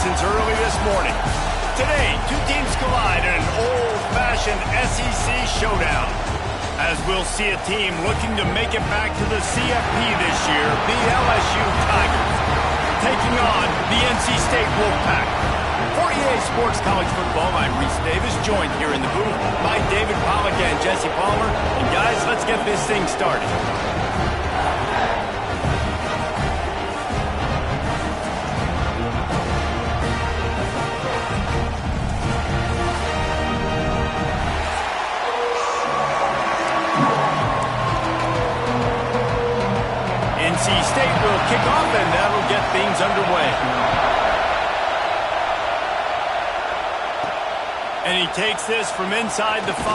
since early this morning. Today, two teams collide in an old-fashioned SEC showdown. As we'll see a team looking to make it back to the CFP this year, the LSU Tigers, taking on the NC State Wolfpack. For EA Sports College Football, I'm Reese Davis, joined here in the booth by David Pollack and Jesse Palmer. And guys, let's get this thing started. NC State will kick off, and that'll get things underway. And he takes this from inside the 5.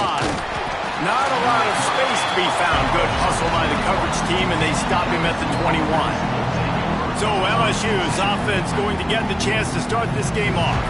Not a lot of space to be found. Good hustle by the coverage team, and they stop him at the 21. So LSU's offense going to get the chance to start this game off.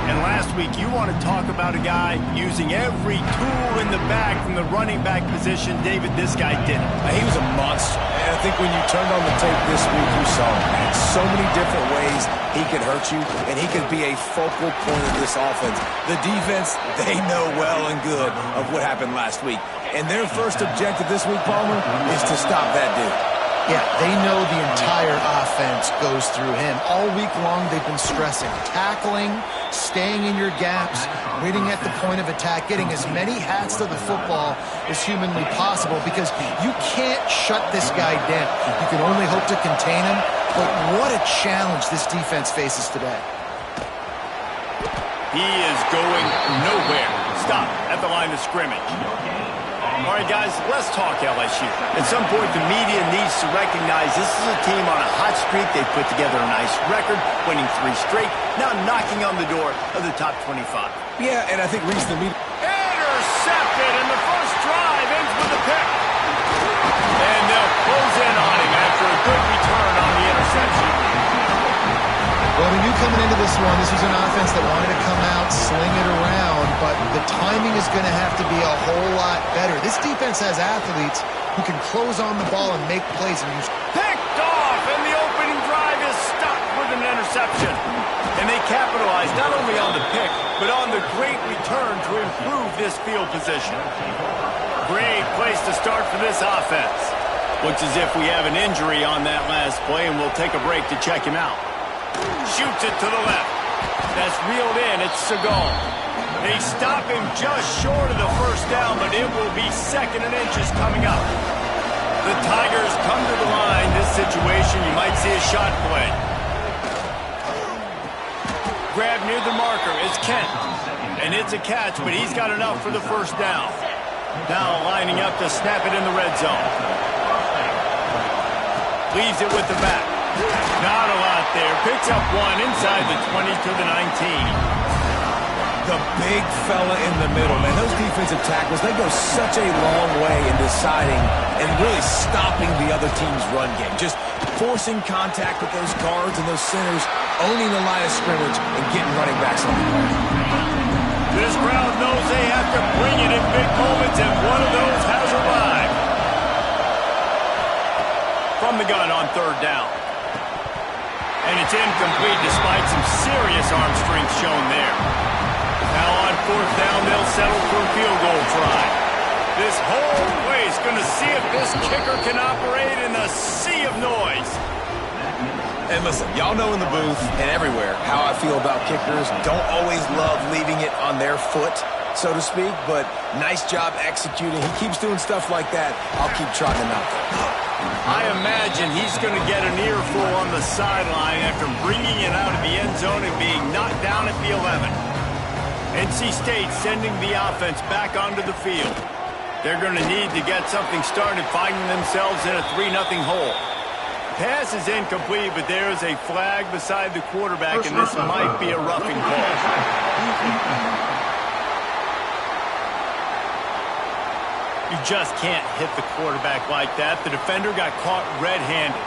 And last week, you want to talk about a guy using every tool in the bag from the running back position. David, this guy did it. He was a monster. And I think when you turned on the tape this week, you saw him in so many different ways he could hurt you, and he could be a focal point of this offense. The defense, they know well and good of what happened last week. And their first objective this week, Palmer, is to stop that dude. Yeah, they know the entire offense goes through him. All week long, they've been stressing tackling, staying in your gaps, waiting at the point of attack, getting as many hats to the football as humanly possible, because you can't shut this guy down. You can only hope to contain him, but what a challenge this defense faces today. He is going nowhere. Stop at the line of scrimmage. All right, guys, let's talk LSU. At some point, the media needs to recognize this is a team on a hot streak. They put together a nice record, winning 3 straight, now knocking on the door of the top 25. Yeah, and I think Reese, the media... Intercepted, and the first drive ends with a pick. And they'll close in on him after a good return on the interception. Well, we knew coming into this one, this was an offense that wanted to come out, sling it around, but the timing is going to have to be a whole lot better. This defense has athletes who can close on the ball and make plays. And use. Picked off, and the opening drive is stopped with an interception. And they capitalize not only on the pick, but on the great return to improve this field position. Great place to start for this offense. Looks as if we have an injury on that last play, and we'll take a break to check him out. Shoots it to the left. That's reeled in. It's Seagal. They stop him just short of the first down, but it will be 2nd and inches coming up. The Tigers come to the line. This situation, you might see a shot play. Grab near the marker is Kent. And it's a catch, but he's got enough for the first down. Now lining up to snap it in the red zone. Leaves it with the back. Not a lot there. Picks up 1 inside the 20 to the 19. The big fella in the middle, man. Those defensive tackles, they go such a long way in deciding and really stopping the other team's run game. Just forcing contact with those guards and those centers, owning the line of scrimmage, and getting running backs on the ground. This crowd knows they have to bring it in big moments, and one of those has arrived. From the gun on 3rd down. And it's incomplete despite some serious arm strength shown there. Now on 4th down, they'll settle for a field goal try. This whole place going to see if this kicker can operate in a sea of noise. And listen, y'all know in the booth and everywhere how I feel about kickers. Don't always love leaving it on their foot, so to speak, but nice job executing. He keeps doing stuff like that. I'll keep trotting him out there. I imagine he's going to get an earful on the sideline after bringing it out of the end zone and being knocked down at the 11. NC State sending the offense back onto the field. They're going to need to get something started, finding themselves in a 3-0 hole. Pass is incomplete, but there is a flag beside the quarterback, and this might be a roughing call. You just can't hit the quarterback like that. The defender got caught red-handed.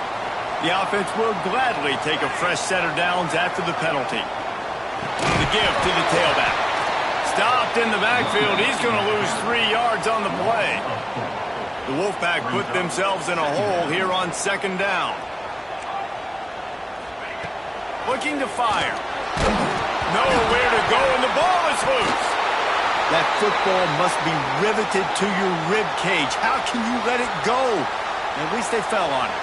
The offense will gladly take a fresh set of downs after the penalty. The give to the tailback. Stopped in the backfield. He's going to lose 3 yards on the play. The Wolfpack put themselves in a hole here on 2nd down. Looking to fire. Nowhere to go, and the ball is loose. That football must be riveted to your rib cage. How can you let it go? At least they fell on it.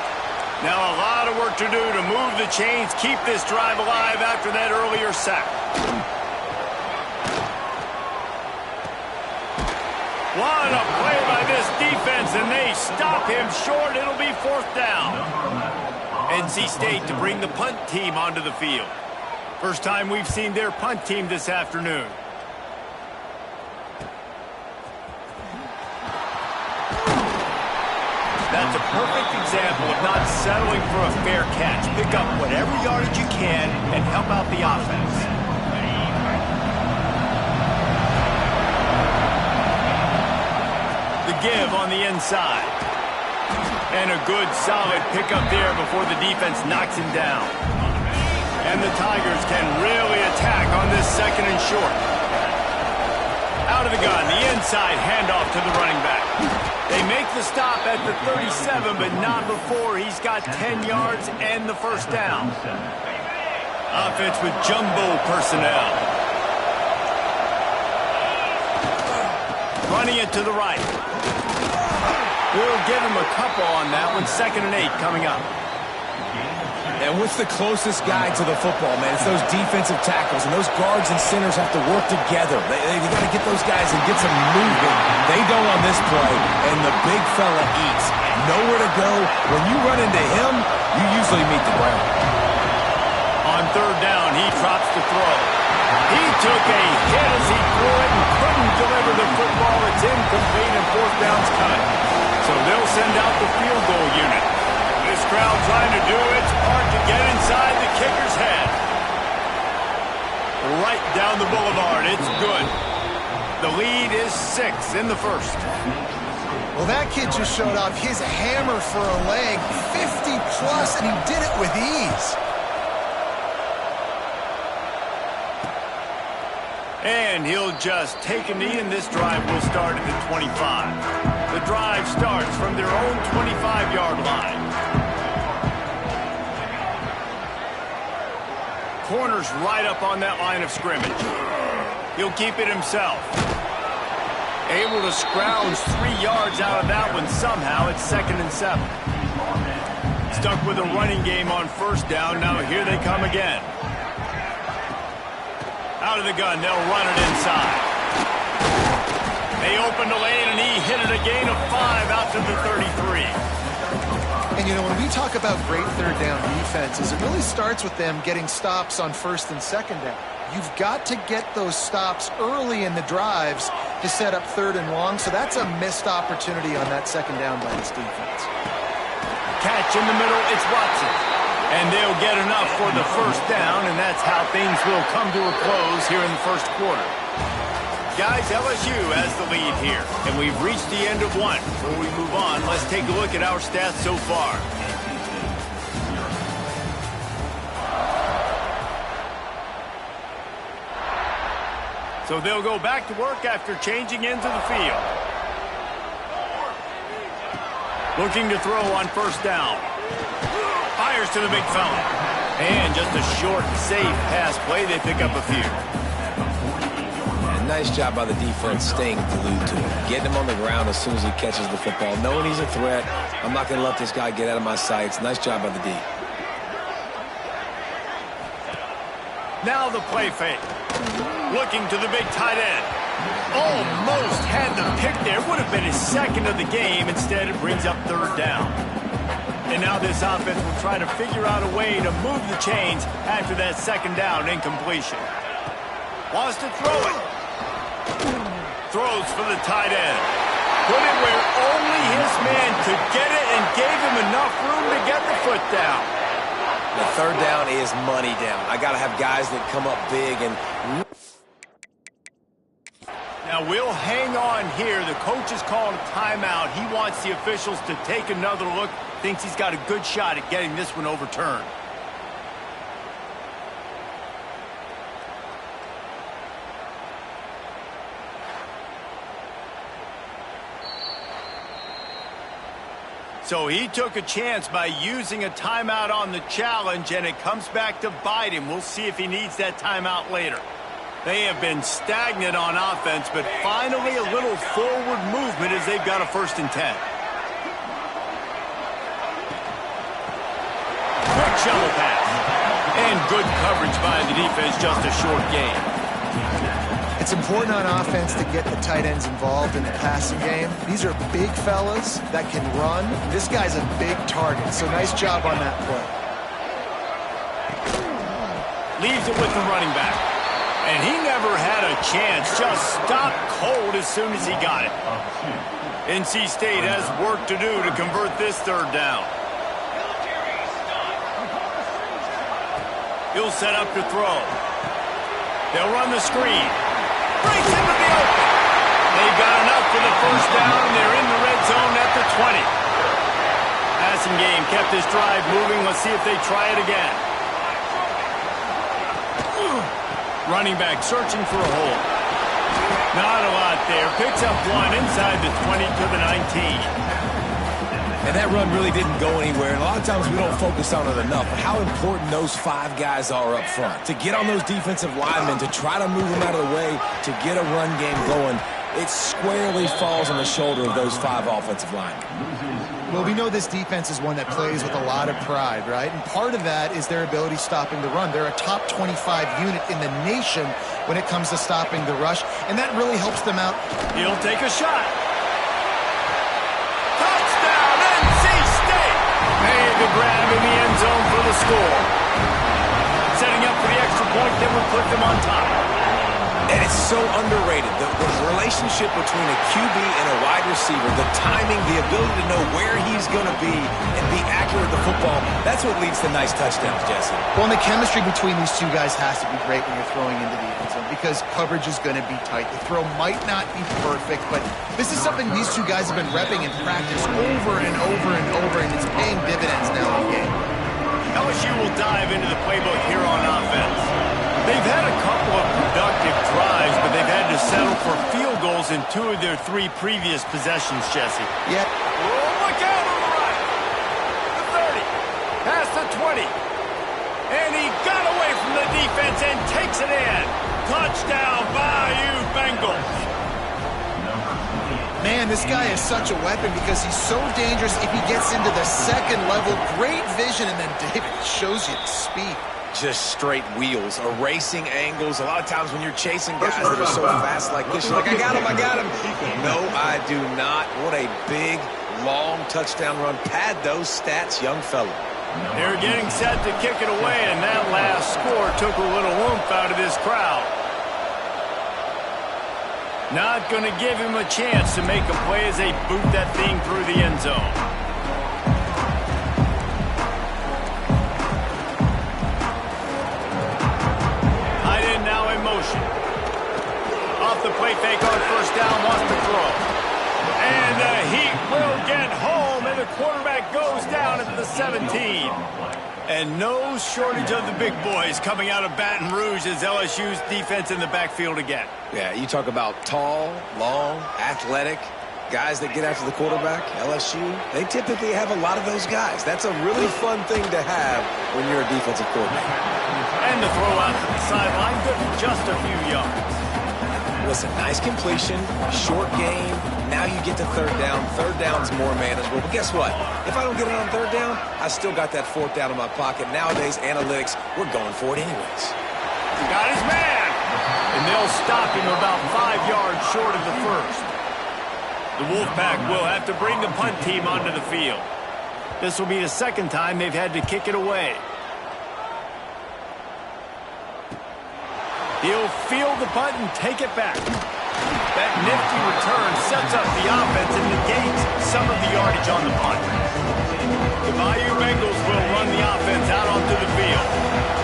Now a lot of work to do to move the chains, keep this drive alive after that earlier sack. What a play by this defense, and they stop him short. It'll be 4th down. NC State to bring the punt team onto the field. First time we've seen their punt team this afternoon. That's a perfect example of not settling for a fair catch. Pick up whatever yardage you can and help out the offense. The give on the inside. And a good solid pickup there before the defense knocks him down. And the Tigers can really attack on this 2nd and short. Out of the gun, the inside handoff to the running back. They make the stop at the 37, but not before he's got 10 yards and the 1st down. Offense with jumbo personnel. Running it to the right. We'll give him a couple on that one. 2nd and 8 coming up. And what's the closest guy to the football, man? It's those defensive tackles, and those guards and centers have to work together. They got to get those guys and get some movement. They don't on this play, and the big fella eats. Nowhere to go. When you run into him, you usually meet the ground. On 3rd down, he drops the throw. He took a hit as he threw it and couldn't deliver the football. It's incomplete, and 4th down's cut. So they'll send out the field goal unit. This crowd trying to do its part to get inside the kicker's head. Right down the boulevard. It's good. The lead is 6 in the 1st. Well, that kid just showed off his hammer for a leg, 50-plus, and he did it with ease. And he'll just take a knee, and this drive will start at the 25. The drive starts from their own 25-yard line. Corner's right up on that line of scrimmage. He'll keep it himself. Able to scrounge 3 yards out of that one somehow. It's 2nd and 7. Stuck with a running game on 1st down. Now here they come again. Out of the gun, they'll run it inside. They opened the lane, and he hit it a gain of 5 out to the 33. And, you know, when we talk about great 3rd down defenses, it really starts with them getting stops on 1st and 2nd down. You've got to get those stops early in the drives to set up 3rd and long, so that's a missed opportunity on that 2nd down by this defense. Catch in the middle, it's Watson. And they'll get enough for the 1st down, and that's how things will come to a close here in the 1st quarter. Guys, LSU has the lead here, and we've reached the end of one. Before we move on, let's take a look at our stats so far. So they'll go back to work after changing into the field. Looking to throw on 1st down. Fires to the big fella. And just a short, safe pass play. They pick up a few. Nice job by the defense staying glued to him. Getting him on the ground as soon as he catches the football. Knowing he's a threat, I'm not going to let this guy get out of my sights. Nice job by the D. Now the play fake. Looking to the big tight end. Almost had the pick there. Would have been his 2nd of the game. Instead, it brings up 3rd down. And now this offense will try to figure out a way to move the chains after that 2nd down incompletion. Wants to throw it. Throws for the tight end. Put it where only his man could get it and gave him enough room to get the foot down. The 3rd down is money down. I got to have guys that come up big and... Now we'll hang on here. The coach is calling a timeout. He wants the officials to take another look. Thinks he's got a good shot at getting this one overturned. So he took a chance by using a timeout on the challenge, and it comes back to bite him. We'll see if he needs that timeout later. They have been stagnant on offense, but finally a little forward movement as they've got a 1st and 10. Quick shovel pass. And good coverage by the defense, just a short game. It's important on offense to get the tight ends involved in the passing game. These are big fellas that can run. This guy's a big target, so nice job on that play. Leaves it with the running back. And he never had a chance, just stopped cold as soon as he got it. NC State has work to do to convert this 3rd down. He'll set up to throw. They'll run the screen. Breaks into the open. They've got enough for the 1st down, and they're in the red zone at the 20. Passing game kept this drive moving. Let's see if they try it again. Running back searching for a hole. Not a lot there. Picks up 1 inside the 20 to the 19. And that run really didn't go anywhere. And a lot of times we don't focus on it enough. But how important those 5 guys are up front. To get on those defensive linemen, to try to move them out of the way, to get a run game going, it squarely falls on the shoulder of those 5 offensive linemen. Well, we know this defense is one that plays with a lot of pride, right? And part of that is their ability stopping the run. They're a top 25 unit in the nation when it comes to stopping the rush, and that really helps them out. He'll take a shot. Touchdown, NC State! Made the grab in the end zone for the score. Setting up for the extra point that would put them on top. And it's so underrated. The relationship between a QB and a wide receiver, the timing, the ability to know where he's going to be and be accurate with the football, that's what leads to nice touchdowns, Jesse. Well, and the chemistry between these two guys has to be great when you're throwing into the end zone because coverage is going to be tight. The throw might not be perfect, but this is something these two guys have been repping in practice over and over and over, and it's paying dividends now in the game. LSU will dive into the playbook here on offense. They've had a couple of productive drives, but they've had to settle for field goals in 2 of their 3 previous possessions, Jesse. Yeah. Oh, look out on the right. The 30. Past the 20. And he got away from the defense and takes it in. Touchdown, Bayou Bengals. Man, this guy is such a weapon because he's so dangerous if he gets into the 2nd level. Great vision, and then David shows you the speed. Just straight wheels, erasing angles. A lot of times when you're chasing guys that are so fast like this, you're like, I got him. No, I do not. What a big, long touchdown run. Pad those stats, young fella. They're getting set to kick it away, and that last score took a little oomph out of this crowd. Not going to give him a chance to make a play as they boot that thing through the end zone. Off the play fake on 1st down, wants to throw. And the Heat will get home, and the quarterback goes down at the 17. And no shortage of the big boys coming out of Baton Rouge as LSU's defense in the backfield again. Yeah, you talk about tall, long, athletic, guys that get after the quarterback, LSU, they typically have a lot of those guys. That's a really fun thing to have when you're a defensive coordinator. And the throw out to the sideline, good for just a few yards. Listen, nice completion, short game. Now you get to 3rd down. 3rd down's more manageable. But guess what? If I don't get it on 3rd down, I still got that 4th down in my pocket. Nowadays, analytics, we're going for it anyways. Got his man. And they'll stop him about 5 yards short of the 1st. The Wolfpack will have to bring the punt team onto the field. This will be the 2nd time they've had to kick it away. He'll field the punt and take it back. That nifty return sets up the offense and negates some of the yardage on the punt. The Bayou Bengals will run the offense out onto the field.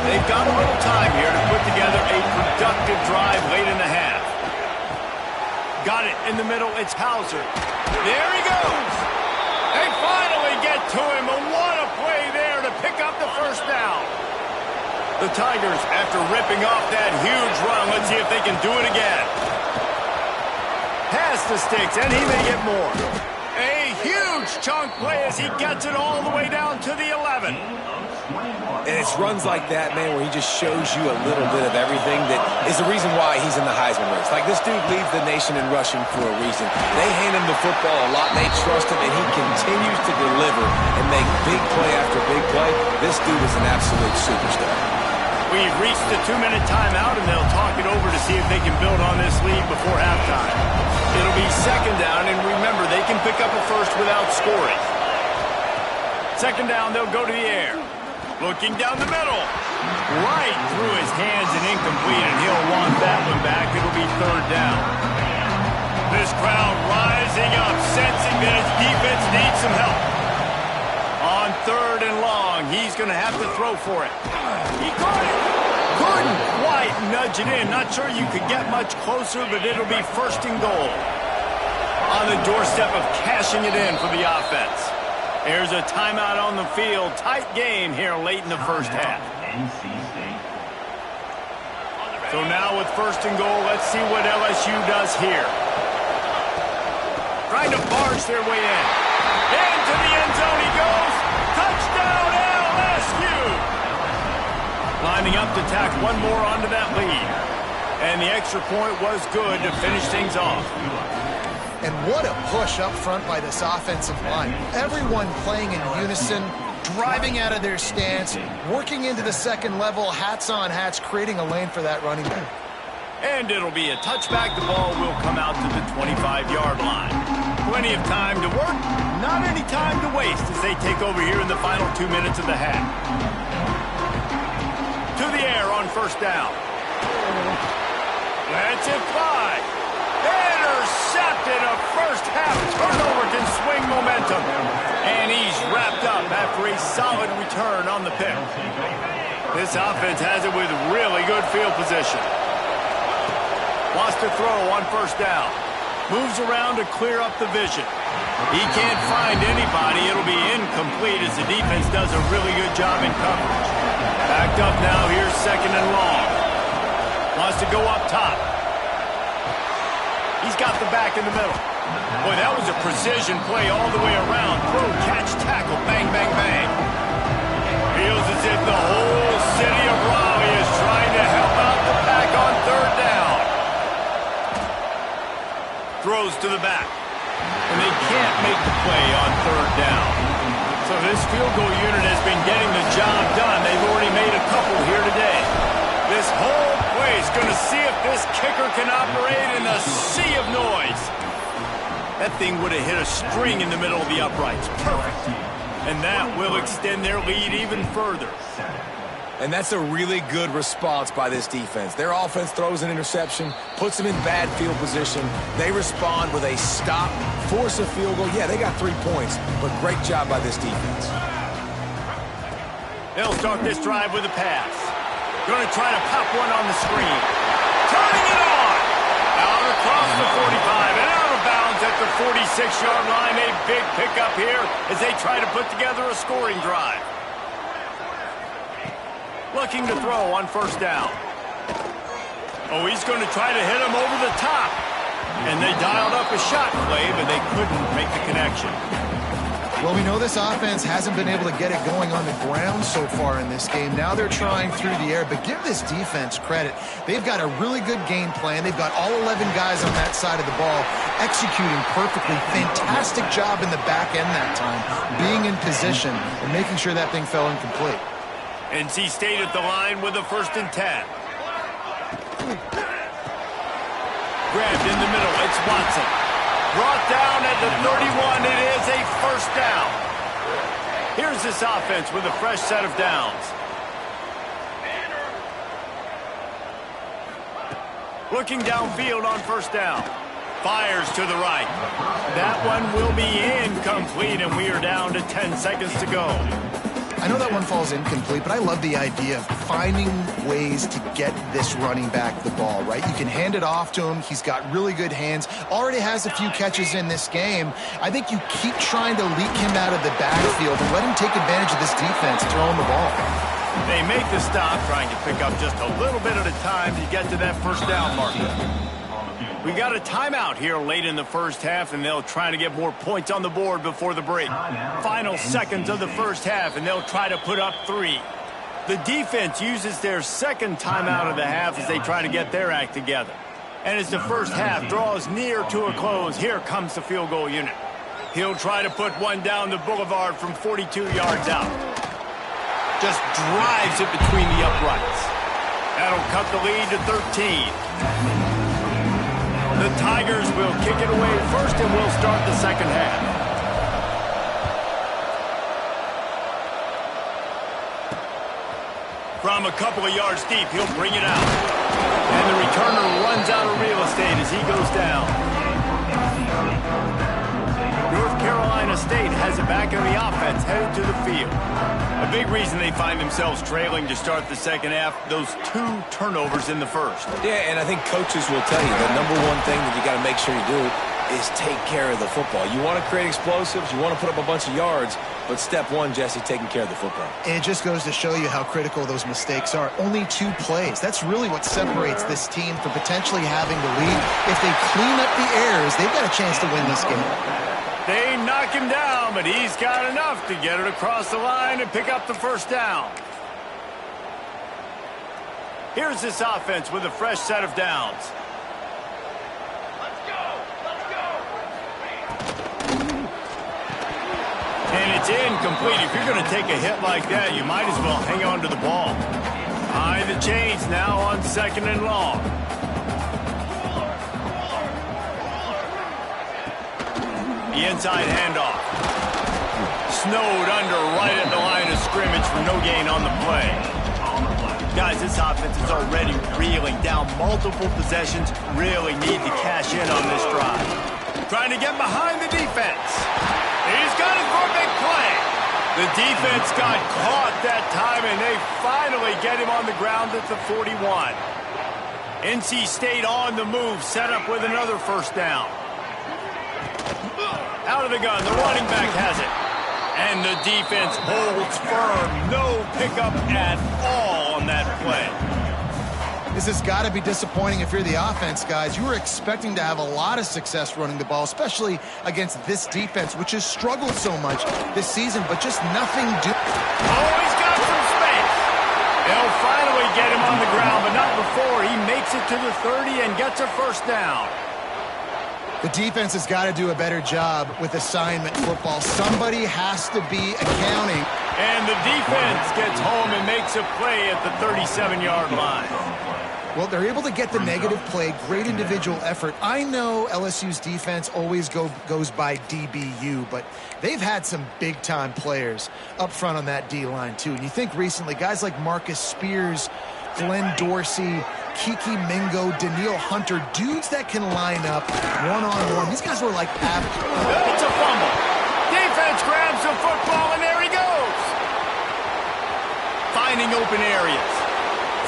They've got a little time here to put together a productive drive late in the half. Got it in the middle. It's Hauser. There he goes. They finally get to him. And what a play there to pick up the 1st down. The Tigers, after ripping off that huge run, let's see if they can do it again. Pass the sticks, and he may get more. A huge Huge chunk play as he gets it all the way down to the 11. And it's runs like that, man, where he just shows you a little bit of everything that is the reason why he's in the Heisman race. Like, this dude leads the nation in rushing for a reason. They hand him the football a lot, and they trust him, and he continues to deliver and make big play after big play. This dude is an absolute superstar. We've reached the 2-minute timeout, and they'll talk it over to see if they can build on this lead before halftime. It'll be second down, and remember, they can pick up a first without scoring. Second down, they'll go to the air. Looking down the middle. Right through his hands and incomplete, and he'll want that one back. It'll be third down. This crowd rising up, sensing that his defense needs some help. On third and long, he's going to have to throw for it. He caught it. Couldn't quite nudge it in. Not sure you could get much closer, but it'll be first and goal. On the doorstep of cashing it in for the offense. There's a timeout on the field. Tight game here late in the first half. So now with first and goal, let's see what LSU does here. Trying to barge their way in. Into the end zone he goes. Touchdown LSU! Lining up to tack one more onto that lead. And the extra point was good to finish things off. And what a push up front by this offensive line. Everyone playing in unison, driving out of their stance, working into the second level, hats on hats, creating a lane for that running back. And it'll be a touchback. The ball will come out to the 25-yard line. Plenty of time to work, not any time to waste as they take over here in the final 2 minutes of the half. To the air on first down. Lets it fly. Intercepted. A first half turnover can swing momentum. And he's wrapped up after a solid return on the pick. This offense has it with really good field position. Wants to throw on first down. Moves around to clear up the vision. He can't find anybody. It'll be incomplete as the defense does a really good job in coverage. Backed up now. Here's second and long. Wants to go up top. He's got the back in the middle. Boy, that was a precision play all the way around. Throw, catch, tackle, bang, bang, bang. Feels as if the whole city of Raleigh is trying to help out the pack on third down. Throws to the back. And they can't make the play on third down. So this field goal unit has been getting the job done. They've already made a couple here today. This whole place going to see if this kicker can operate in a sea of noise. That thing would have hit a string in the middle of the uprights. Perfect. And that will extend their lead even further. And that's a really good response by this defense. Their offense throws an interception, puts them in bad field position. They respond with a stop, force a field goal. Yeah, they got 3 points, but great job by this defense. They'll start this drive with a pass. Going to try to pop one on the screen. Turning it on. Out across the 45 and out of bounds at the 46-yard line. A big pickup here as they try to put together a scoring drive. Looking to throw on first down. Oh, he's going to try to hit him over the top. And they dialed up a shot play, but they couldn't make the connection. Well, we know this offense hasn't been able to get it going on the ground so far in this game. Now they're trying through the air, but give this defense credit. They've got a really good game plan. They've got all 11 guys on that side of the ball executing perfectly. Fantastic job in the back end that time, being in position and making sure that thing fell incomplete. NC State at the line with a 1st and 10. Grabbed in the middle. It's Watson. Brought down at the 31. It is a first down. Here's this offense with a fresh set of downs. Looking downfield on first down. Fires to the right. That one will be incomplete, and we are down to 10 seconds to go. I know that one falls incomplete, but I love the idea of finding ways to get this running back the ball, right? You can hand it off to him. He's got really good hands. Already has a few catches in this game. I think you keep trying to leak him out of the backfield and let him take advantage of this defense throwing the ball. They make the stop, trying to pick up just a little bit at a time to get to that first down marker. We got a timeout here late in the first half, and they'll try to get more points on the board before the break. Final seconds of the first half, and they'll try to put up 3. The defense uses their second timeout of the half as they try to get their act together. And as the first half draws near to a close, here comes the field goal unit. He'll try to put one down the boulevard from 42 yards out. Just drives it between the uprights. That'll cut the lead to 13. The Tigers will kick it away first, and we'll start the second half. From a couple of yards deep, he'll bring it out. And the returner runs out of real estate as he goes down. North Carolina State has it back in the offense, headed to the field. A big reason they find themselves trailing to start the second half, those 2 turnovers in the first. Yeah, and I think coaches will tell you the number one thing that you got to make sure you do is take care of the football. You want to create explosives, you want to put up a bunch of yards, but step one, Jesse, taking care of the football. And it just goes to show you how critical those mistakes are. Only 2 plays. That's really what separates this team from potentially having the lead. If they clean up the errors, they've got a chance to win this game. They knock him down, but he's got enough to get it across the line and pick up the first down. Here's this offense with a fresh set of downs. Let's go! Let's go! And it's incomplete. If you're going to take a hit like that, you might as well hang on to the ball. High the chains now on 2nd and long. The inside handoff. Snowed under right at the line of scrimmage for no gain on the play. Guys, this offense is already reeling down multiple possessions. Really need to cash in on this drive. Trying to get behind the defense. He's got it for a big play. The defense got caught that time, and they finally get him on the ground at the 41. NC State on the move, set up with another first down. Out of the gun, the running back has it. And the defense holds firm. No pickup at all on that play. This has got to be disappointing if you're the offense, guys. You were expecting to have a lot of success running the ball, especially against this defense, which has struggled so much this season, but just nothing doing. Oh, he's got some space. They'll finally get him on the ground, but not before he makes it to the 30 and gets a first down. The defense has got to do a better job with assignment football. Somebody has to be accounting. And the defense gets home and makes a play at the 37-yard line. Well, they're able to get the negative play, great individual effort. I know LSU's defense always goes by DBU, but they've had some big-time players up front on that D-line, too. And you think recently, guys like Marcus Spears, Glenn Dorsey, Kiki Mingo, Daniil Hunter, dudes that can line up one-on-one. These guys were like It's a fumble. Defense grabs the football, and there he goes. Finding open areas.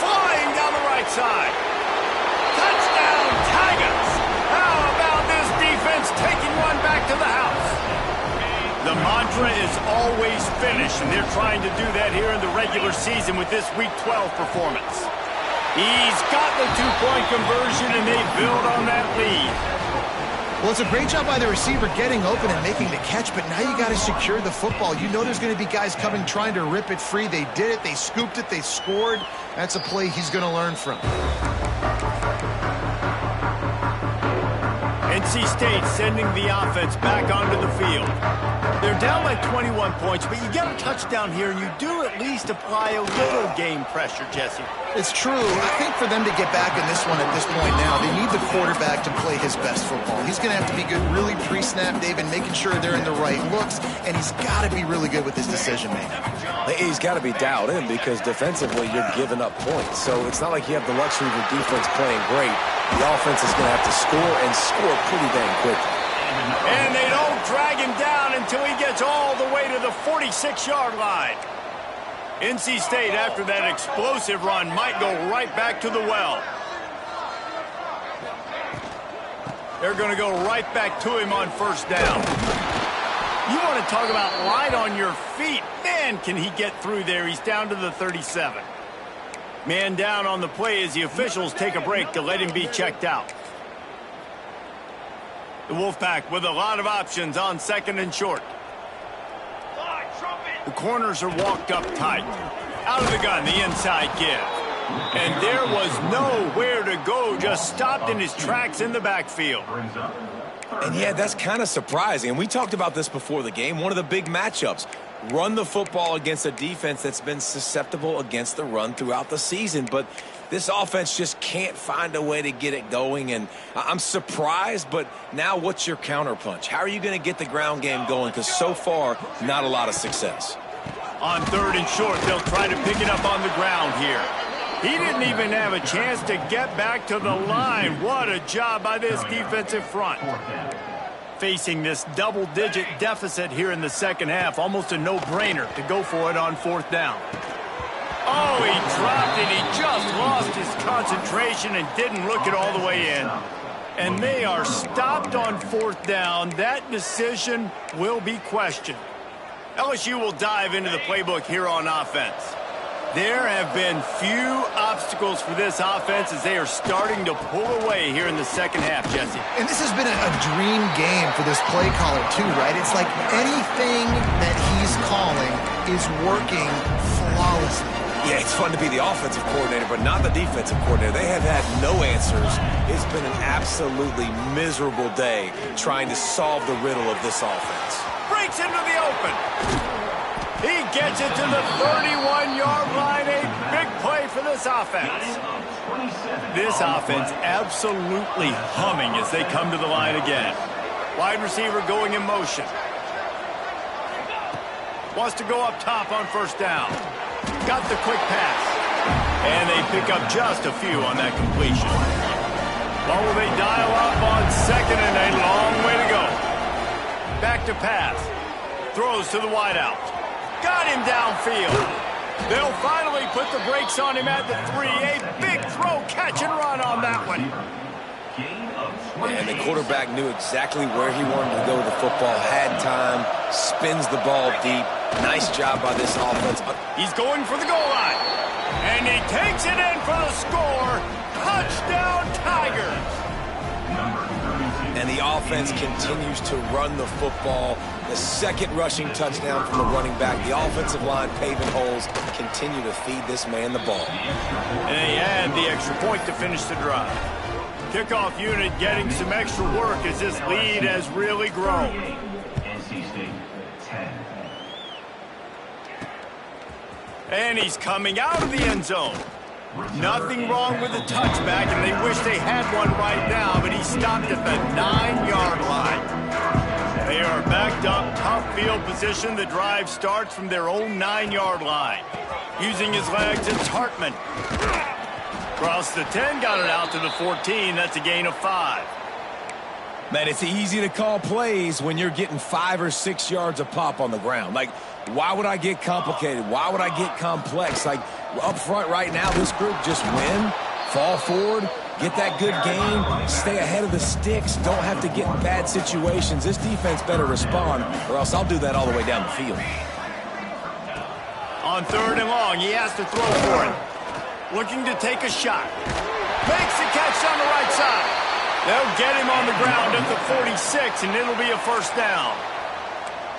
Flying down the right side. Touchdown, Tigers. How about this defense taking one back to the house? The mantra is always finish, and they're trying to do that here in the regular season with this Week 12 performance. He's got the 2-point conversion, and they build on that lead. Well, it's a great job by the receiver getting open and making the catch, but now you got to secure the football. You know there's going to be guys coming trying to rip it free. They did it. They scooped it. They scored. That's a play he's going to learn from. NC State sending the offense back onto the field. They're down by 21 points, but you get a touchdown here, and you do at least apply a little game pressure, Jesse. It's true. I think for them to get back in this one at this point now, they need the quarterback to play his best football. He's going to have to be good really pre-snap, David, making sure they're in the right looks, and he's got to be really good with his decision-making. He's got to be dialed in because defensively you're giving up points. So it's not like you have the luxury of your defense playing great. The offense is going to have to score and score pretty dang quickly. And they don't drag him down until he gets all the way to the 46-yard line. NC State, after that explosive run, might go right back to the well. They're going to go right back to him on first down. You want to talk about light on your feet. Man, can he get through there. He's down to the 37. Man down on the play as the officials take a break to let him be checked out. The Wolfpack with a lot of options on second and short. The corners are walked up tight. Out of the gun, the inside give. And there was nowhere to go, just stopped in his tracks in the backfield. And yeah, that's kind of surprising. And we talked about this before the game. One of the big matchups. Run the football against a defense that's been susceptible against the run throughout the season. But this offense just can't find a way to get it going. And I'm surprised, but now what's your counterpunch? How are you going to get the ground game going? Because so far, not a lot of success. On third and short, they'll try to pick it up on the ground here. He didn't even have a chance to get back to the line. What a job by this defensive front. Facing this double-digit deficit here in the second half, almost a no-brainer to go for it on fourth down. Oh, he dropped it. He just lost his concentration and didn't look it all the way in. And they are stopped on fourth down. That decision will be questioned. LSU will dive into the playbook here on offense. There have been few obstacles for this offense as they are starting to pull away here in the second half, Jesse. And this has been a dream game for this play caller too, right? It's like anything that he's calling is working flawlessly. Yeah, it's fun to be the offensive coordinator, but not the defensive coordinator. They have had no answers. It's been an absolutely miserable day trying to solve the riddle of this offense. Breaks into the open. He gets it to the 31-yard line. A big play for this offense. This offense absolutely humming as they come to the line again. Wide receiver going in motion. Wants to go up top on first down. Got the quick pass. And they pick up just a few on that completion. Well, will they dial up on second and a long way to go. Back to pass. Throws to the wideout. Got him downfield. They'll finally put the brakes on him at the 3. A big throw, catch and run on that one. And the quarterback knew exactly where he wanted to go with the football, had time, spins the ball deep. Nice job by this offense. He's going for the goal line. And he takes it in for the score. Touchdown, Tigers. And the offense continues to run the football. The second rushing touchdown from the running back. The offensive line paving holes. Continue to feed this man the ball. And they add the extra point to finish the drive. Kickoff unit getting some extra work as this lead has really grown. And he's coming out of the end zone. Nothing wrong with the touchback, and they wish they had one right now, but he stopped at the 9-yard line. They are backed up, tough field position. The drive starts from their own 9-yard line. Using his legs, it's Hartman. Across the 10, got it out to the 14. That's a gain of 5. Man, it's easy to call plays when you're getting 5 or 6 yards of pop on the ground. Like, why would I get complicated? Why would I get complex? Like, up front right now, this group just win, fall forward, get that good game, stay ahead of the sticks, don't have to get in bad situations. This defense better respond, or else I'll do that all the way down the field. On third and long, he has to throw for it. Looking to take a shot. Makes the catch on the right side. They'll get him on the ground at the 46, and it'll be a first down.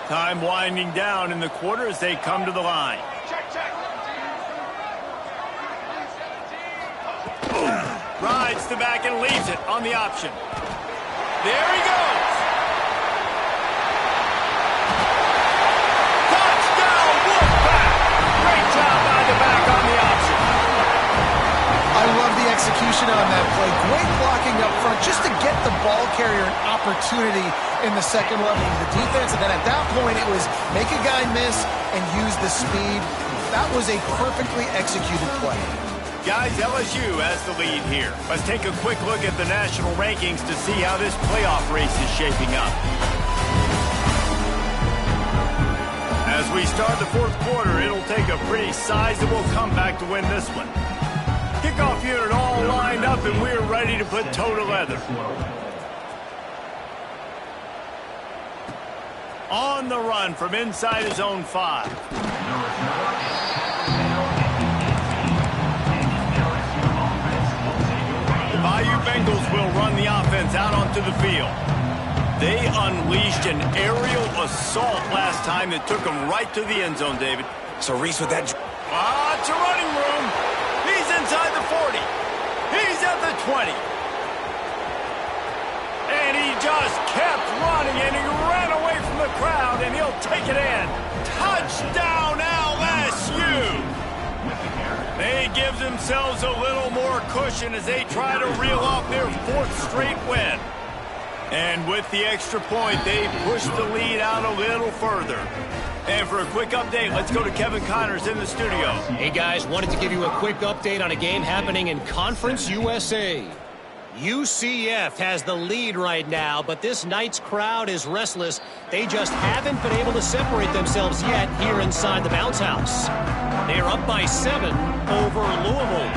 Time winding down in the quarter as they come to the line. Rides the back and leaves it on the option. There he goes. Touchdown, Wolfpack. Great job by the back on the option. I love the execution on that play. Great blocking up front just to get the ball carrier an opportunity in the second level of the defense. And then at that point, it was make a guy miss and use the speed. That was a perfectly executed play. Guys, LSU has the lead here. Let's take a quick look at the national rankings to see how this playoff race is shaping up. As we start the fourth quarter, it'll take a pretty sizable comeback to win this one. Kickoff unit all lined up, and we're ready to put toe to leather. On the run from inside his own 5. Bayou Bengals will run the offense out onto the field. They unleashed an aerial assault last time that took them right to the end zone, David. So Reese with that... It's a running room. He's inside the 40. He's at the 20. And he just kept running, and he ran away from the crowd, and he'll take it in. Touchdown, LSU! They give themselves a little more cushion as they try to reel off their 4th straight win. And with the extra point, they push the lead out a little further. And for a quick update, let's go to Kevin Connors in the studio. Hey, guys, wanted to give you a quick update on a game happening in Conference USA. UCF has the lead right now, but this night's crowd is restless. They just haven't been able to separate themselves yet here inside the bounce house. They're up by 7 over Louisville.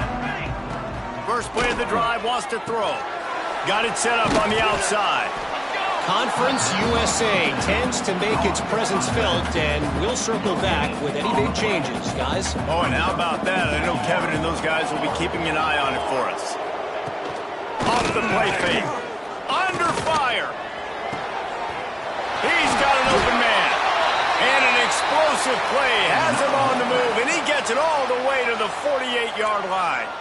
First play of the drive, wants to throw. Got it set up on the outside. Conference USA tends to make its presence felt, and we'll circle back with any big changes, guys. Oh, and how about that? I know Kevin and those guys will be keeping an eye on it for us. Off the play fake. Under fire. He's got an open man. And an explosive play has him on the move, and he gets it all the way to the 48-yard line.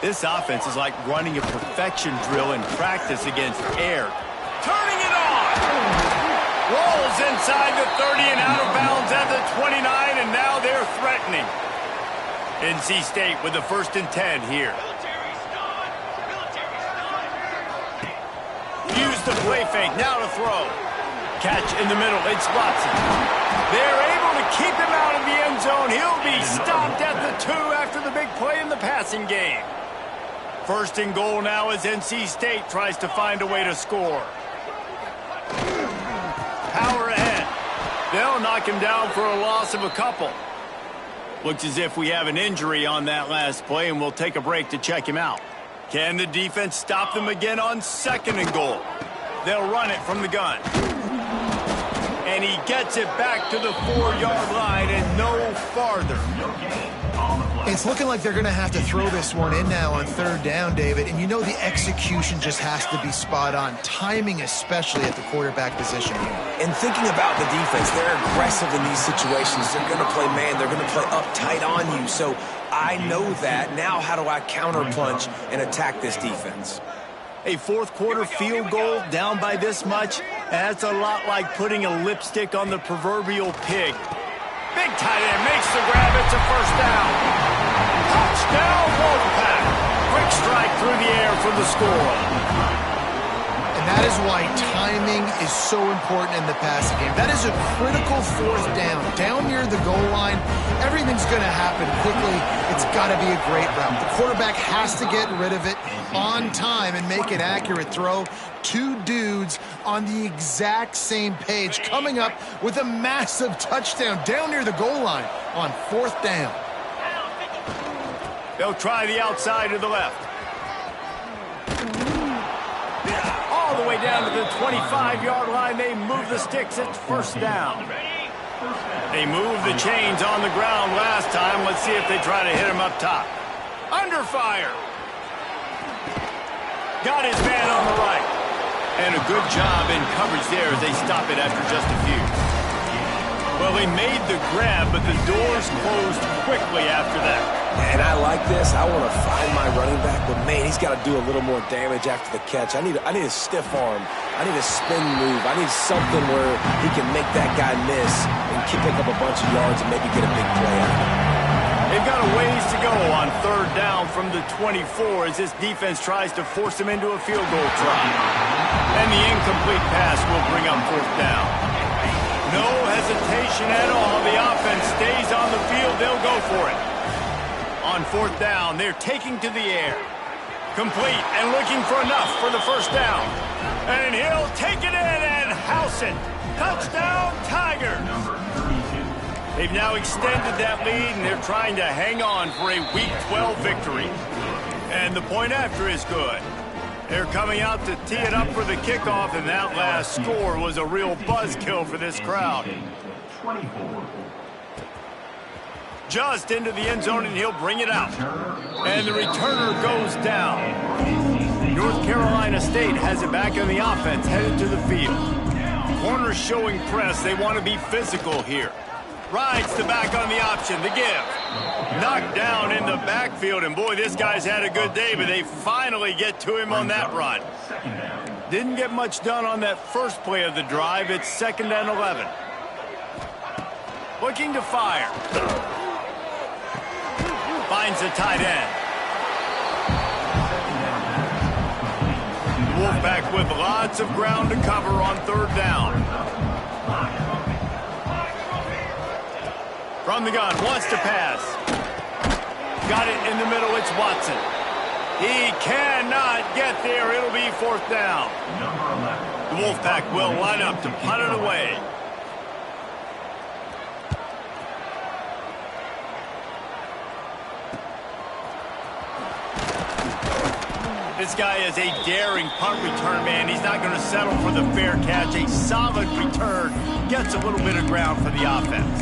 This offense is like running a perfection drill in practice against air. Turning it on. Rolls inside the 30 and out of bounds at the 29, and now they're threatening. NC State with the 1st and 10 here. Use the play fake, now to throw. Catch in the middle, it's Watson. They're able to keep him out of the end zone. He'll be stopped at the 2 after the big play in the passing game. 1st and goal now as NC State tries to find a way to score. Power ahead. They'll knock him down for a loss of a couple. Looks as if we have an injury on that last play, and we'll take a break to check him out. Can the defense stop them again on 2nd and goal? They'll run it from the gun. And he gets it back to the 4-yard line and no farther. It's looking like they're going to have to throw this one in now on 3rd down, David. And you know the execution just has to be spot on. Timing especially at the quarterback position. And thinking about the defense, they're aggressive in these situations. They're going to play man. They're going to play uptight on you. So I know that. Now how do I counterpunch and attack this defense? A 4th quarter field goal down by this much, that's a lot like putting a lipstick on the proverbial pig. Big tight end makes the grab. It's a 1st down. Touchdown, Wolfpack. Quick strike through the air for the score. And that is why timing is so important in the passing game. That is a critical 4th down. Down near the goal line, everything's going to happen quickly. It's got to be a great route. The quarterback has to get rid of it on time and make an accurate throw. 2 dudes on the exact same page coming up with a massive touchdown down near the goal line on 4th down. They'll try the outside to the left. All the way down to the 25-yard line. They move the sticks. It's 1st down. They moved the chains on the ground last time. Let's see if they try to hit him up top. Under fire. Got his man on the right. And a good job in coverage there as they stop it after just a few. Well, they made the grab, but the doors closed quickly after that. And I like this. I want to find my running back, but man, he's got to do a little more damage after the catch. I need a stiff arm. I need a spin move. I need something where he can make that guy miss and pick up a bunch of yards and maybe get a big play out of it. They've got a ways to go on 3rd down from the 24 as this defense tries to force them into a field goal try. And the incomplete pass will bring up 4th down. No hesitation at all. The offense stays on the field. They'll go for it. On 4th down, they're taking to the air. Complete and looking for enough for the 1st down. And he'll take it in and house it. Touchdown, Tigers. They've now extended that lead, and they're trying to hang on for a Week 12 victory. And the point after is good. They're coming out to tee it up for the kickoff, and that last score was a real buzzkill for this crowd. Just into the end zone, and he'll bring it out. And the returner goes down. North Carolina State has it back on the offense, headed to the field. Corners showing press. They want to be physical here. Rides the back on the option, the give. Knocked down in the backfield, and boy, this guy's had a good day, but they finally get to him on that run. Didn't get much done on that first play of the drive. It's 2nd and 11. Looking to fire. Finds the tight end. The Wolfpack with lots of ground to cover on 3rd down. From the gun, wants to pass. Got it in the middle, it's Watson. He cannot get there, it'll be 4th down. The Wolfpack will line up to punt it away. This guy is a daring punt return man. He's not going to settle for the fair catch. A solid return. Gets a little bit of ground for the offense.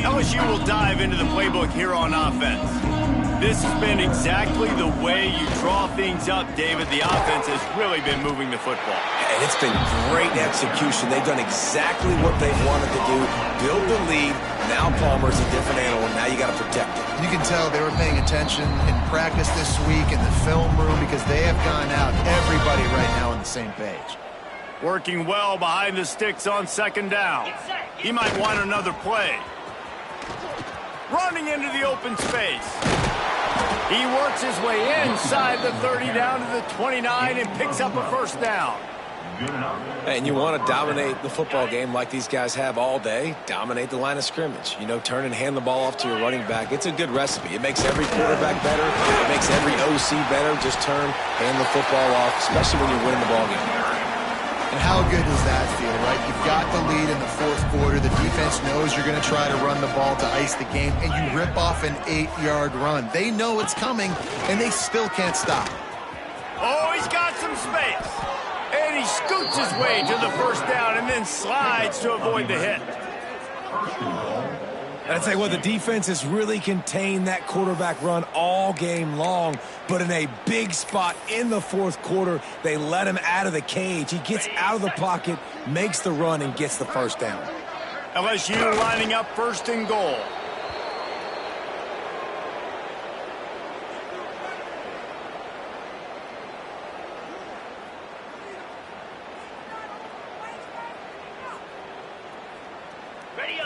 LSU will dive into the playbook here on offense. This has been exactly the way you draw things up, David. The offense has really been moving the football. And it's been great execution. They've done exactly what they've wanted to do. Build the lead. Now Palmer's a different animal. Now you got to protect it. You can tell they were paying attention in practice this week in the film room because they have gone out, everybody right now on the same page. Working well behind the sticks on 2nd down. He might want another play. Running into the open space. He works his way inside the 30 down to the 29 and picks up a 1st down. And you want to dominate the football game like these guys have all day. Dominate the line of scrimmage. You know, turn and hand the ball off to your running back. It's a good recipe. It makes every quarterback better. It makes every OC better. Just turn, hand the football off, especially when you're winning the ball game. And how good does that feel, right? You've got the lead in the 4th quarter. The defense knows you're going to try to run the ball to ice the game, and you rip off an 8-yard run. They know it's coming, and they still can't stop. Oh, he's got some space. And he scoots his way to the 1st down and then slides to avoid the hit. And I tell you what, the defense has really contained that quarterback run all game long. But in a big spot in the 4th quarter, they let him out of the cage. He gets out of the pocket, makes the run, and gets the 1st down. LSU lining up 1st and goal.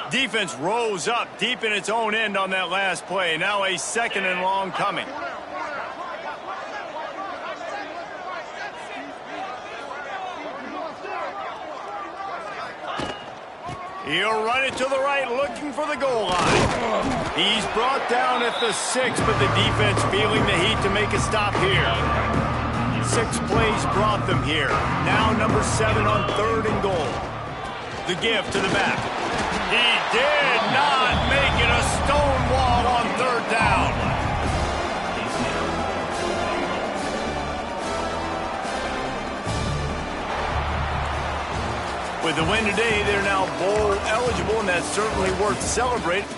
Defense rose up deep in its own end on that last play. Now a 2nd and long coming. He'll run it to the right, looking for the goal line. He's brought down at the 6, but the defense feeling the heat to make a stop here. 6 plays brought them here. Now number 7 on 3rd and goal. The give to the back. He did not make it, a stone wall on 3rd down. With the win today, they're now bowl eligible, and that's certainly worth celebrating.